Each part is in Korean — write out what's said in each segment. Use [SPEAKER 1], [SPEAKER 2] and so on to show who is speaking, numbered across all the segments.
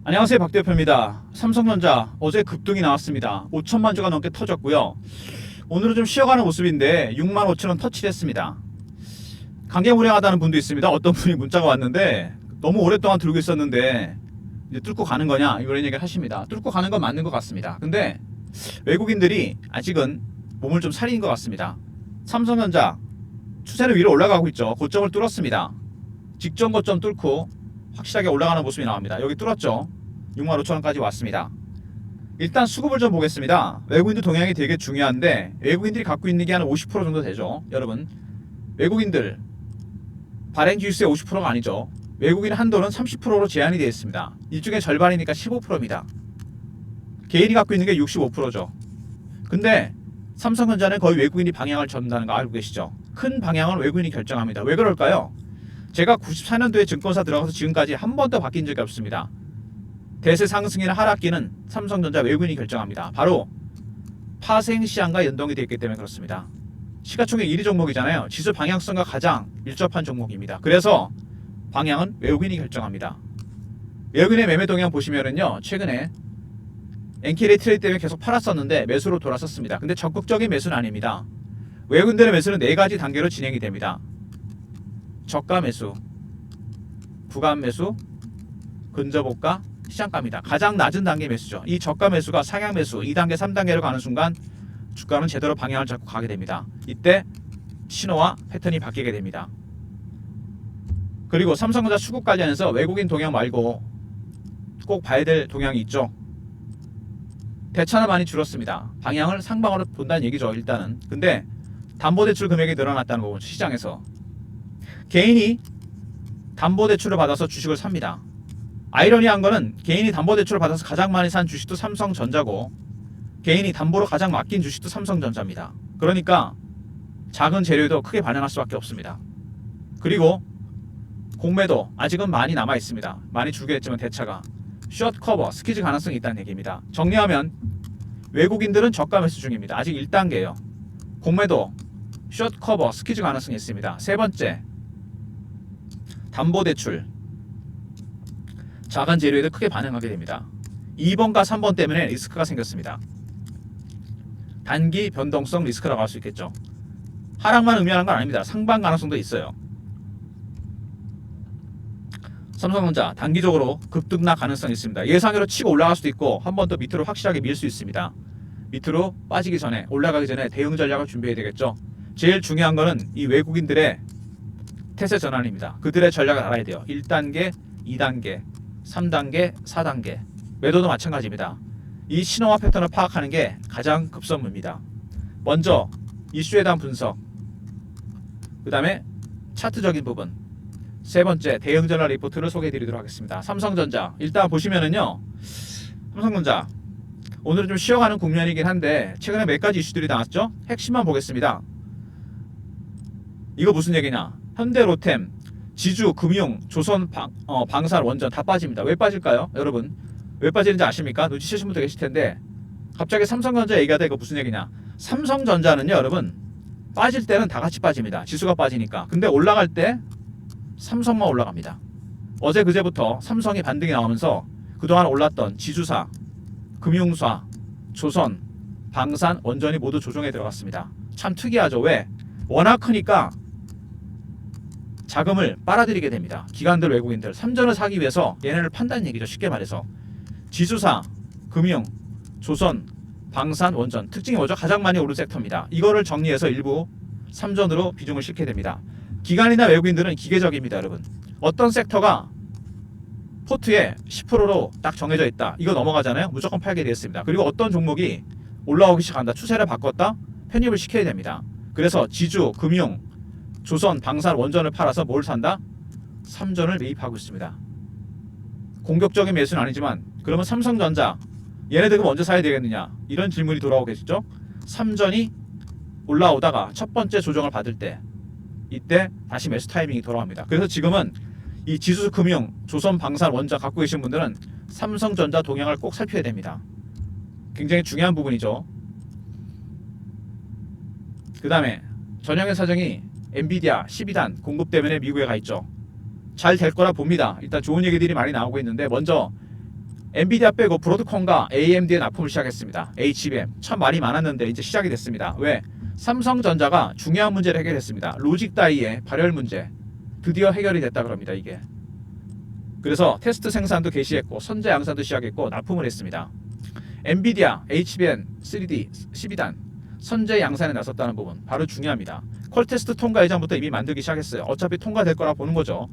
[SPEAKER 1] 안녕하세요, 박 대표입니다. 삼성전자 어제 급등이 나왔습니다. 5천만 주가 넘게 터졌고요. 오늘은 좀 쉬어가는 모습인데 6만 5천 원 터치했습니다. 강경불량하다는 분도 있습니다. 어떤 분이 문자가 왔는데 너무 오랫동안 들고 있었는데 이제 뚫고 가는 거냐 이런 얘기를 하십니다. 뚫고 가는 건 맞는 것 같습니다. 근데 외국인들이 아직은 몸을 좀 사리는 것 같습니다. 삼성전자 추세는 위로 올라가고 있죠. 고점을 뚫었습니다. 직전 고점 뚫고 확실하게 올라가는 모습이 나옵니다. 여기 뚫었죠. 6만 5천 원까지 왔습니다. 일단 수급을 좀 보겠습니다. 외국인들 동향이 되게 중요한데 외국인들이 갖고 있는 게 한 50% 정도 되죠. 여러분, 외국인들 발행 주수의 50%가 아니죠. 외국인 한도는 30%로 제한이 되어 있습니다. 이 중에 절반이니까 15%입니다. 개인이 갖고 있는 게 65%죠. 근데 삼성전자는 거의 외국인이 방향을 잡는다는 거 알고 계시죠? 큰 방향은 외국인이 결정합니다. 왜 그럴까요? 제가 94년도에 증권사 들어가서 지금까지 한 번도 바뀐 적이 없습니다. 대세 상승이나 하락기는 삼성전자 외국인이 결정합니다. 바로 파생 시장과 연동이 되어 있기 때문에 그렇습니다. 시가총액 1위 종목이잖아요. 지수 방향성과 가장 밀접한 종목입니다. 그래서 방향은 외국인이 결정합니다. 외국인의 매매 동향 보시면은요, 최근에 NKD 트레이드 때문에 계속 팔았었는데 매수로 돌아섰습니다. 근데 적극적인 매수는 아닙니다. 외국인들의 매수는 4가지 단계로 진행이 됩니다. 저가 매수, 구간 매수, 근접호가, 시장가입니다. 가장 낮은 단계 매수죠. 이 저가 매수가 상향 매수 2단계, 3단계로 가는 순간 주가는 제대로 방향을 잡고 가게 됩니다. 이때 신호와 패턴이 바뀌게 됩니다. 그리고 삼성전자 수급 관련해서 외국인 동향 말고 꼭 봐야 될 동향이 있죠. 대차는 많이 줄었습니다. 방향을 상방으로 본다는 얘기죠. 일단은. 근데 담보대출 금액이 늘어났다는 거고 시장에서 개인이 담보대출을 받아서 주식을 삽니다. 아이러니한 거는 개인이 담보대출을 받아서 가장 많이 산 주식도 삼성전자고 개인이 담보로 가장 맡긴 주식도 삼성전자입니다. 그러니까 작은 재료에도 크게 반영할 수밖에 없습니다. 그리고 공매도 아직은 많이 남아 있습니다. 많이 줄게 했지만 대차가 숏 커버, 스퀴즈 가능성이 있다는 얘기입니다. 정리하면 외국인들은 저가 매수 중입니다. 아직 1단계예요. 공매도, 숏 커버, 스퀴즈 가능성이 있습니다. 세 번째, 담보대출 작은 재료에도 크게 반응하게 됩니다. 2번과 3번 때문에 리스크가 생겼습니다. 단기 변동성 리스크라고 할 수 있겠죠. 하락만 의미하는 건 아닙니다. 상방 가능성도 있어요. 삼성전자 단기적으로 급등락 가능성이 있습니다. 예상외로 치고 올라갈 수도 있고 한 번 더 밑으로 확실하게 밀 수 있습니다. 밑으로 빠지기 전에, 올라가기 전에 대응 전략을 준비해야 되겠죠. 제일 중요한 거는 이 외국인들의 태세 전환입니다. 그들의 전략을 알아야 돼요. 1단계, 2단계, 3단계, 4단계. 매도도 마찬가지입니다. 이 신호와 패턴을 파악하는 게 가장 급선무입니다. 먼저 이슈에 대한 분석, 그 다음에 차트적인 부분, 세 번째 대응 전략 리포트를 소개해 드리도록 하겠습니다. 삼성전자 일단 보시면은요, 삼성전자 오늘은 좀 쉬어가는 국면이긴 한데 최근에 몇 가지 이슈들이 나왔죠. 핵심만 보겠습니다. 이거 무슨 얘기냐? 현대로템, 지주, 금융, 조선, 방산, 원전 다 빠집니다. 왜 빠질까요? 여러분 왜 빠지는지 아십니까? 눈치채신 분도 계실 텐데 갑자기 삼성전자 얘기하다 이거 무슨 얘기냐? 삼성전자는요 여러분 빠질 때는 다 같이 빠집니다. 지수가 빠지니까. 근데 올라갈 때 삼성만 올라갑니다. 어제 그제부터 삼성이 반등이 나오면서 그동안 올랐던 지주사, 금융사, 조선, 방산, 원전이 모두 조정에 들어갔습니다. 참 특이하죠. 왜? 워낙 크니까 자금을 빨아들이게 됩니다. 기관들, 외국인들. 삼전을 사기 위해서 얘네를 판다는 얘기죠. 쉽게 말해서. 지수사, 금융, 조선, 방산, 원전. 특징이 뭐죠? 가장 많이 오른 섹터입니다. 이거를 정리해서 일부 삼전으로 비중을 싣게 됩니다. 기관이나 외국인들은 기계적입니다. 여러분. 어떤 섹터가 포트에 10%로 딱 정해져 있다. 이거 넘어가잖아요. 무조건 팔게 되었습니다. 그리고 어떤 종목이 올라오기 시작한다. 추세를 바꿨다. 편입을 시켜야 됩니다. 그래서 지주, 금융, 조선, 방산, 원전을 팔아서 뭘 산다? 삼전을 매입하고 있습니다. 공격적인 매수는 아니지만 그러면 삼성전자 얘네들 그럼 언제 사야 되겠느냐? 이런 질문이 돌아오겠죠? 삼전이 올라오다가 첫 번째 조정을 받을 때 이때 다시 매수 타이밍이 돌아옵니다. 그래서 지금은 이 지수, 금융, 조선, 방산, 원전 갖고 계신 분들은 삼성전자 동향을 꼭 살펴야 됩니다. 굉장히 중요한 부분이죠. 그 다음에 전형의 사정이 엔비디아 12단 공급 때문에 미국에 가 있죠. 잘 될 거라 봅니다. 일단 좋은 얘기들이 많이 나오고 있는데 먼저 엔비디아 빼고 브로드컴과 AMD에 납품을 시작했습니다. HBM 참 말이 많았는데 이제 시작이 됐습니다. 왜? 삼성전자가 중요한 문제를 해결했습니다. 로직 다이의 발열 문제 드디어 해결이 됐다 그럽니다. 이게 그래서 테스트 생산도 개시했고 선제 양산도 시작했고 납품을 했습니다. 엔비디아 HBM 3D 12단 선제 양산에 나섰다는 부분 바로 중요합니다. 퀄테스트 통과 예전부터 이미 만들기 시작했어요. 어차피 통과될 거라 보는 거죠.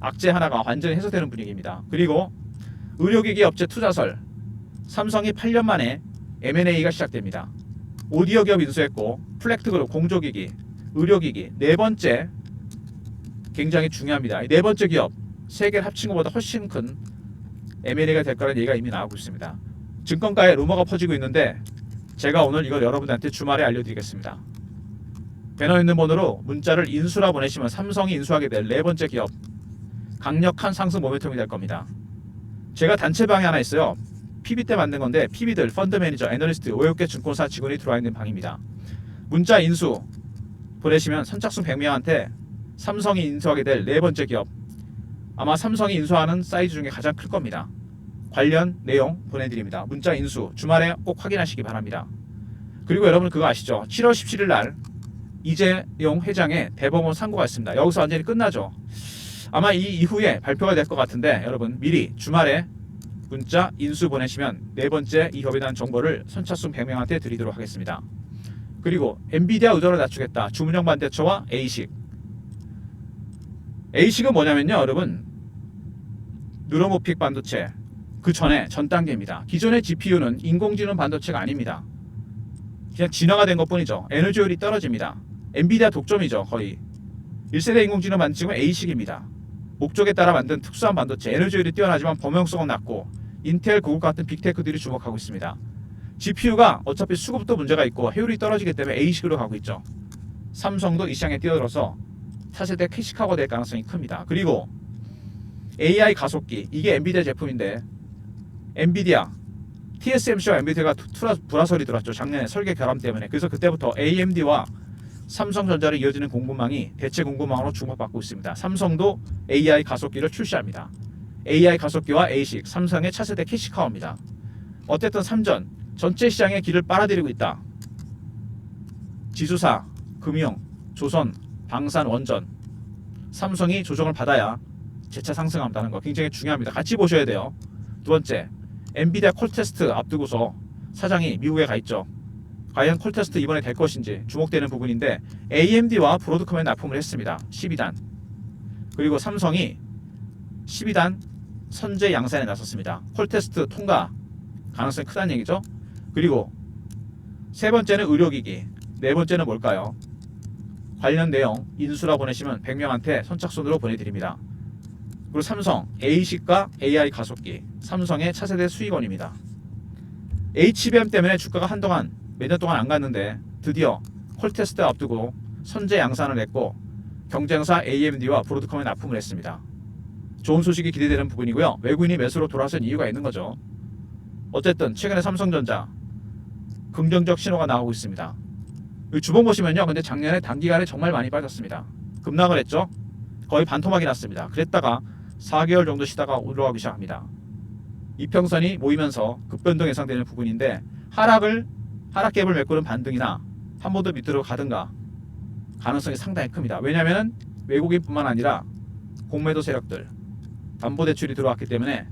[SPEAKER 1] 악재 하나가 완전히 해소되는 분위기입니다. 그리고 의료기기 업체 투자설 삼성이 8년 만에 M&A가 시작됩니다. 오디오 기업 인수했고 플렉트그룹 공조기기, 의료기기 네 번째 굉장히 중요합니다. 이 네 번째 기업 세 개를 합친 것보다 훨씬 큰 M&A가 될 거라는 얘기가 이미 나오고 있습니다. 증권가에 루머가 퍼지고 있는데 제가 오늘 이걸 여러분들한테 주말에 알려드리겠습니다. 배너 있는 번호로 문자를 인수라 보내시면 삼성이 인수하게 될 네 번째 기업 강력한 상승 모멘텀이 될 겁니다. 제가 단체방이 하나 있어요. PB 때 만든 건데 PB들, 펀드 매니저, 애널리스트, 5개 증권사 직원이 들어와 있는 방입니다. 문자 인수 보내시면 선착순 100명한테 삼성이 인수하게 될 네 번째 기업 아마 삼성이 인수하는 사이즈 중에 가장 클 겁니다. 관련 내용 보내드립니다. 문자 인수 주말에 꼭 확인하시기 바랍니다. 그리고 여러분 그거 아시죠? 7월 17일 날 이재용 회장의 대법원 상고가 있습니다. 여기서 완전히 끝나죠. 아마 이 이후에 발표가 될 것 같은데 여러분 미리 주말에 문자 인수 보내시면 네 번째 이 협의에 대한 정보를 선착순 100명한테 드리도록 하겠습니다. 그리고 엔비디아 의존을 낮추겠다. 주문형 반도체와 ASIC. ASIC은 뭐냐면요 여러분 뉴로모픽 반도체 그 전에 전 단계입니다. 기존의 GPU는 인공지능 반도체가 아닙니다. 그냥 진화가 된 것뿐이죠. 에너지 효율이 떨어집니다. 엔비디아 독점이죠. 거의 1세대 인공지능 반도체는 ASIC입니다. 목적에 따라 만든 특수한 반도체 에너지 효율이 뛰어나지만 범용성은 낮고 인텔, 구글 같은 빅테크들이 주목하고 있습니다. GPU가 어차피 수급도 문제가 있고 효율이 떨어지기 때문에 ASIC으로 가고 있죠. 삼성도 이 시장에 뛰어들어서 차세대 캐시카고가 될 가능성이 큽니다. 그리고 AI 가속기 이게 엔비디아 제품인데 엔비디아 TSMC와 엔비디아가 불화설이 들어왔죠. 작년에 설계 결함 때문에. 그래서 그때부터 AMD와 삼성전자를 이어지는 공급망이 대체 공급망으로 주목받고 있습니다. 삼성도 AI 가속기를 출시합니다. AI 가속기와 ASIC 삼성의 차세대 캐시카우입니다. 어쨌든 삼전 전체 시장의 길을 빨아들이고 있다. 지수사, 금융, 조선, 방산, 원전 삼성이 조정을 받아야 재차 상승한다는 거 굉장히 중요합니다. 같이 보셔야 돼요. 두 번째 엔비디아 콜테스트 앞두고서 사장이 미국에 가 있죠. 과연 콜테스트 이번에 될 것인지 주목되는 부분인데 AMD와 브로드컴에 납품을 했습니다. 12단. 그리고 삼성이 12단 선제 양산에 나섰습니다. 콜테스트 통과 가능성이 크다는 얘기죠. 그리고 세 번째는 의료기기, 네 번째는 뭘까요? 관련 내용 인수라 보내시면 100명한테 선착순으로 보내드립니다. 그리고 삼성 ASIC과 AI 가속기 삼성의 차세대 수익원입니다. HBM 때문에 주가가 한동안 몇 년 동안 안 갔는데 드디어 콜테스트 앞두고 선제 양산을 했고 경쟁사 AMD와 브로드컴에 납품을 했습니다. 좋은 소식이 기대되는 부분이고요. 외국인이 매수로 돌아선 이유가 있는 거죠. 어쨌든 최근에 삼성전자 긍정적 신호가 나오고 있습니다. 주봉 보시면요. 근데 작년에 단기간에 정말 많이 빠졌습니다. 급락을 했죠. 거의 반토막이 났습니다. 그랬다가 4개월 정도 쉬다가 올라가기 시작합니다. 이평선이 모이면서 급변동 예상되는 부분인데 하락갭을 메꾸는 반등이나 한 번 더 밑으로 가든가 가능성이 상당히 큽니다. 왜냐하면 외국인뿐만 아니라 공매도 세력들 담보대출이 들어왔기 때문에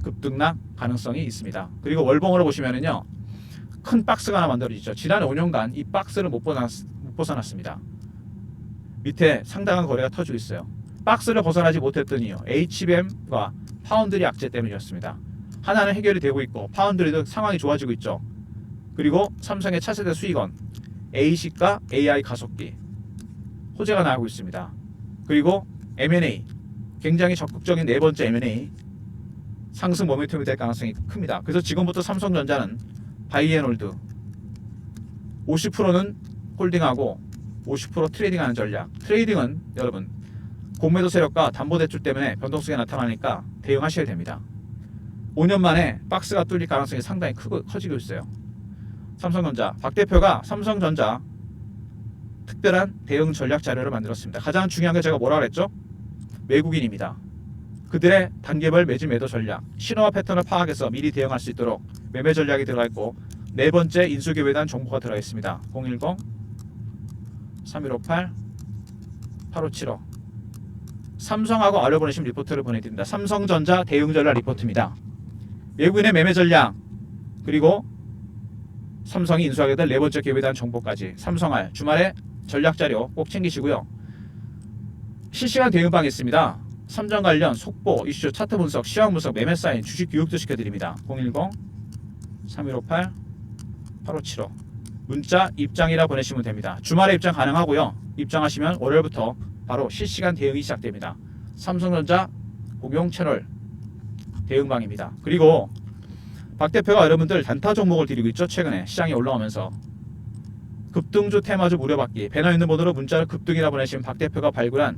[SPEAKER 1] 급등락 가능성이 있습니다. 그리고 월봉으로 보시면은요 큰 박스가 하나 만들어지죠. 지난 5년간 이 박스를 못 벗어났습니다. 밑에 상당한 거래가 터지고 있어요. 박스를 벗어나지 못했던 이유 HBM과 파운드리 악재 때문이었습니다. 하나는 해결이 되고 있고 파운드리도 상황이 좋아지고 있죠. 그리고 삼성의 차세대 수익원 ASIC과 AI 가속기 호재가 나오고 있습니다. 그리고 M&A 굉장히 적극적인 네 번째 M&A 상승 모멘텀이 될 가능성이 큽니다. 그래서 지금부터 삼성전자는 바이앤홀드 50%는 홀딩하고 50% 트레이딩하는 전략. 트레이딩은 여러분 공매도 세력과 담보대출 때문에 변동성이 나타나니까 대응하셔야 됩니다. 5년 만에 박스가 뚫릴 가능성이 상당히 커지고 있어요. 삼성전자 박 대표가 삼성전자 특별한 대응 전략 자료를 만들었습니다. 가장 중요한 게 제가 뭐라 그랬죠? 외국인입니다. 그들의 단계별 매집 매도 전략, 신호와 패턴을 파악해서 미리 대응할 수 있도록 매매 전략이 들어가 있고, 네 번째 인수기업에 대한 정보가 들어가 있습니다. 010-3158-8575. 삼성하고 아래 보내신 리포트를 보내드립니다. 삼성전자 대응 전략 리포트입니다. 외국인의 매매 전략, 그리고 삼성이 인수하게 될 네 번째 기업에 대한 정보까지 삼성알 주말에 전략 자료 꼭 챙기시고요. 실시간 대응방이 있습니다. 삼정 관련 속보, 이슈, 차트 분석, 시황 분석, 매매 사인, 주식 교육도 시켜드립니다. 010-3158-8575. 문자 입장이라 보내시면 됩니다. 주말에 입장 가능하고요. 입장하시면 월요일부터 바로 실시간 대응이 시작됩니다. 삼성전자 공용 채널 대응방입니다. 그리고 박 대표가 여러분들 단타 종목을 드리고 있죠. 최근에 시장이 올라오면서 급등주 테마주 무료받기, 배너 있는 번호로 문자를 급등이라 보내시면 박 대표가 발굴한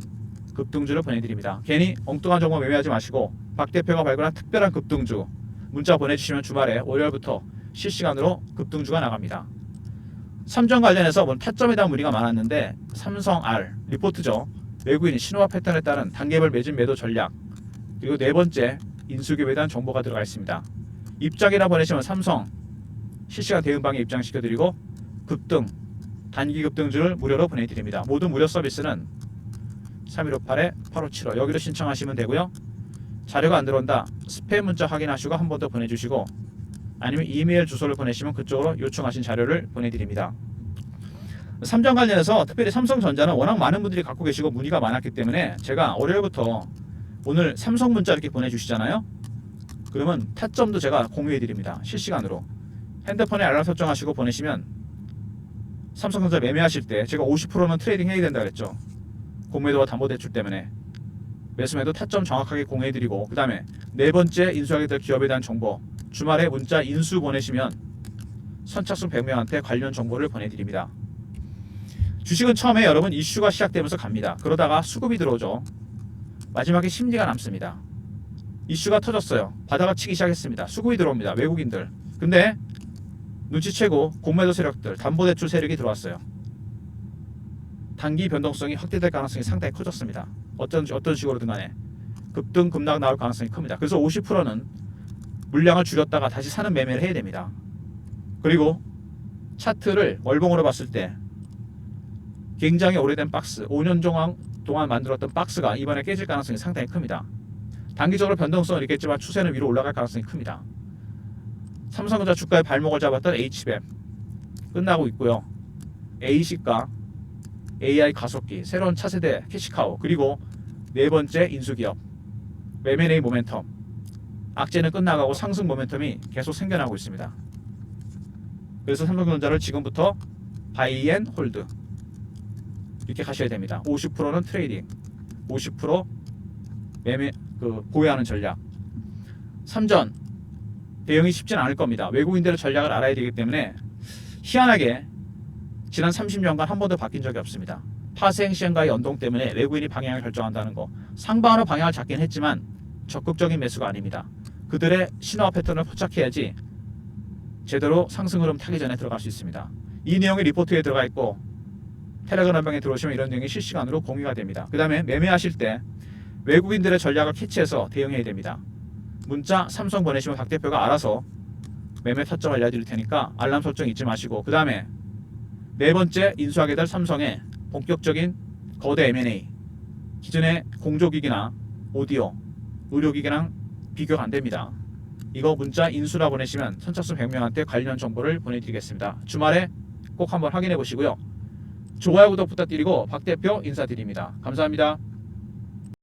[SPEAKER 1] 급등주를 보내드립니다. 괜히 엉뚱한 정보 매매하지 마시고 박 대표가 발굴한 특별한 급등주 문자 보내주시면 주말에 월요일부터 실시간으로 급등주가 나갑니다. 삼정 관련해서 타점에 대한 문의가 많았는데 삼성알 리포트죠. 외국인이 신호와 패턴에 따른 단계별 매집 매도 전략, 그리고 네 번째 인수기업에 대한 정보가 들어가 있습니다. 입장이라 보내시면 삼성 실시간 대응방에 입장시켜드리고 급등, 단기 급등주를 무료로 보내드립니다. 모든 무료 서비스는 3158-8575 여기로 신청하시면 되고요. 자료가 안 들어온다, 스팸 문자 확인하시고 한 번 더 보내주시고, 아니면 이메일 주소를 보내시면 그쪽으로 요청하신 자료를 보내드립니다. 삼정 관련해서 특별히 삼성전자는 워낙 많은 분들이 갖고 계시고 문의가 많았기 때문에 제가 월요일부터 오늘 삼성 문자 이렇게 보내주시잖아요. 그러면 타점도 제가 공유해드립니다. 실시간으로 핸드폰에 알람 설정하시고 보내시면 삼성전자 매매하실 때 제가 50%는 트레이딩 해야 된다 그랬죠. 공매도와 담보대출 때문에 매수매도 타점 정확하게 공유해드리고, 그 다음에 네 번째 인수하게 될 기업에 대한 정보 주말에 문자 인수 보내시면 선착순 100명한테 관련 정보를 보내드립니다. 주식은 처음에 여러분 이슈가 시작되면서 갑니다. 그러다가 수급이 들어오죠. 마지막에 심리가 남습니다. 이슈가 터졌어요. 바다가 치기 시작했습니다. 수급이 들어옵니다. 외국인들. 근데 눈치채고 공매도 세력들, 담보대출 세력이 들어왔어요. 단기 변동성이 확대될 가능성이 상당히 커졌습니다. 어떤 식으로든 간에 급등 급락 나올 가능성이 큽니다. 그래서 50%는 물량을 줄였다가 다시 사는 매매를 해야 됩니다. 그리고 차트를 월봉으로 봤을 때 굉장히 오래된 박스, 5년 동안 만들었던 박스가 이번에 깨질 가능성이 상당히 큽니다. 단기적으로 변동성은 있겠지만 추세는 위로 올라갈 가능성이 큽니다. 삼성전자 주가의 발목을 잡았던 HBM 끝나고 있고요. A시가, AI 가속기, 새로운 차세대 캐시카우, 그리고 네 번째 인수기업 M&A 모멘텀, 악재는 끝나가고 상승 모멘텀이 계속 생겨나고 있습니다. 그래서 삼성전자를 지금부터 바이 앤 홀드 이렇게 가셔야 됩니다. 50%는 트레이딩, 50% 매매 보유하는 전략. 삼전 대응이 쉽진 않을 겁니다. 외국인들의 전략을 알아야 되기 때문에 희한하게 지난 30년간 한 번도 바뀐 적이 없습니다. 파생 시행과의 연동 때문에 외국인이 방향을 결정한다는 거, 상방으로 방향을 잡긴 했지만 적극적인 매수가 아닙니다. 그들의 신호와 패턴을 포착해야지 제대로 상승 흐름 타기 전에 들어갈 수 있습니다. 이 내용이 리포트에 들어가 있고 텔레그램방에 들어오시면 이런 내용이 실시간으로 공유가 됩니다. 그 다음에 매매하실 때 외국인들의 전략을 캐치해서 대응해야 됩니다. 문자 삼성 보내시면 박 대표가 알아서 매매 타점 알려드릴 테니까 알람 설정 잊지 마시고, 그 다음에 네 번째 인수하게 될 삼성의 본격적인 거대 M&A, 기존의 공조기기나 오디오, 의료기기랑 비교가 안됩니다. 이거 문자 인수라 보내시면 선착순 100명한테 관련 정보를 보내드리겠습니다. 주말에 꼭 한번 확인해 보시고요. 좋아요, 구독 부탁드리고 박 대표 인사드립니다. 감사합니다.